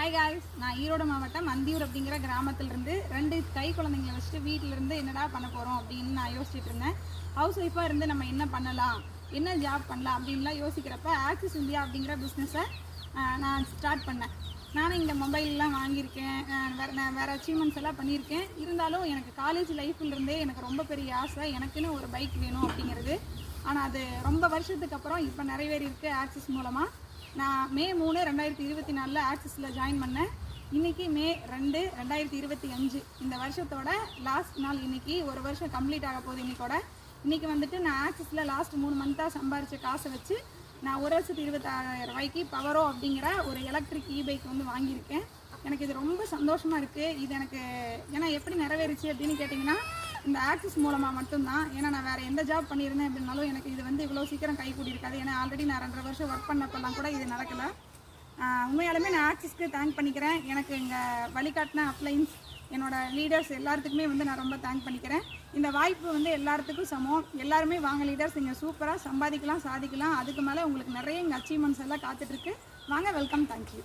Hi guys, நான் ஈரோடு மாவட்டம் அந்தியூர் அப்படிங்கிற கிராமத்திலிருந்து 2 கை குழந்தைங்களை வச்சுட்டு வீட்டிலேருந்து என்னடா பண்ண போகிறோம் அப்படின்னு நான் யோசிச்சுட்டு இருந்தேன். ஹவுஸ் ஒய்ஃபாக இருந்து நம்ம என்ன பண்ணலாம், என்ன ஜாப் பண்ணலாம் அப்படின்லாம் யோசிக்கிறப்ப ஆக்சிஸ் இந்தியா அப்படிங்கிற பிஸ்னஸை நான் ஸ்டார்ட் பண்ணேன். நானும் இங்கே மொபைல்லாம் வாங்கியிருக்கேன், வேறு அச்சீவ்மெண்ட்ஸ் எல்லாம் பண்ணியிருக்கேன். இருந்தாலும் எனக்கு காலேஜ் லைஃப்லேருந்தே எனக்கு ரொம்ப பெரிய ஆசை, எனக்குன்னு ஒரு பைக் வேணும் அப்படிங்கிறது. ஆனால் அது ரொம்ப வருஷத்துக்கு அப்புறம் இப்போ நிறைவேறியிருக்கு ஆக்சிஸ் மூலமாக. நான் மே 3, 2024 ஆக்சிஸில் ஜாயின் பண்ணேன். இன்றைக்கி மே 2, 2025 இந்த வருஷத்தோட லாஸ்ட் நாள். இன்றைக்கி ஒரு வருஷம் கம்ப்ளீட் ஆக போகுது இன்றைக்கோட. இன்றைக்கி வந்துட்டு நான் ஆக்சிஸில் லாஸ்ட் 3 மந்த்தாக சம்பாரித்த காசை வச்சு நான் 1,26,000 ரூபாய்க்கு பவரோ அப்படிங்கிற ஒரு எலக்ட்ரிக் பைக் வந்து வாங்கியிருக்கேன். எனக்கு இது ரொம்ப சந்தோஷமாக இருக்குது. இது எனக்கு ஏன்னா எப்படி நிறைவேறிச்சு அப்படின்னு கேட்டிங்கன்னா, இந்த ஆக்சிஸ் மூலமாக மட்டும்தான். ஏன்னா நான் வேறு எந்த ஜாப் பண்ணியிருந்தேன் அப்படின்னாலும் எனக்கு இது வந்து இவ்வளோ சீக்கிரம் கை கூடியிருக்காது. ஏன்னா ஆல்ரெடி நான் 2.5 வருஷம் ஒர்க் பண்ணப்பெல்லாம் கூட இது நடக்கலை. உண்மையாலுமே நான் ஆக்சிஸ்க்கு தேங்க் பண்ணிக்கிறேன். எனக்கு இங்கே வழிகாட்டின அப்ளைன்ஸ், என்னோடய லீடர்ஸ் எல்லாத்துக்குமே வந்து நான் ரொம்ப தேங்க் பண்ணிக்கிறேன். இந்த வாய்ப்பு வந்து எல்லாத்துக்கும் சமம். எல்லாருமே வாங்க லீடர்ஸ், இங்கே சூப்பராக சம்பாதிக்கலாம், சாதிக்கலாம். அதுக்கு மேலே உங்களுக்கு நிறைய இங்கே அச்சீவ்மெண்ட்ஸ் எல்லாம் காத்துட்ருக்கு. வாங்க, வெல்கம், தேங்க்யூ.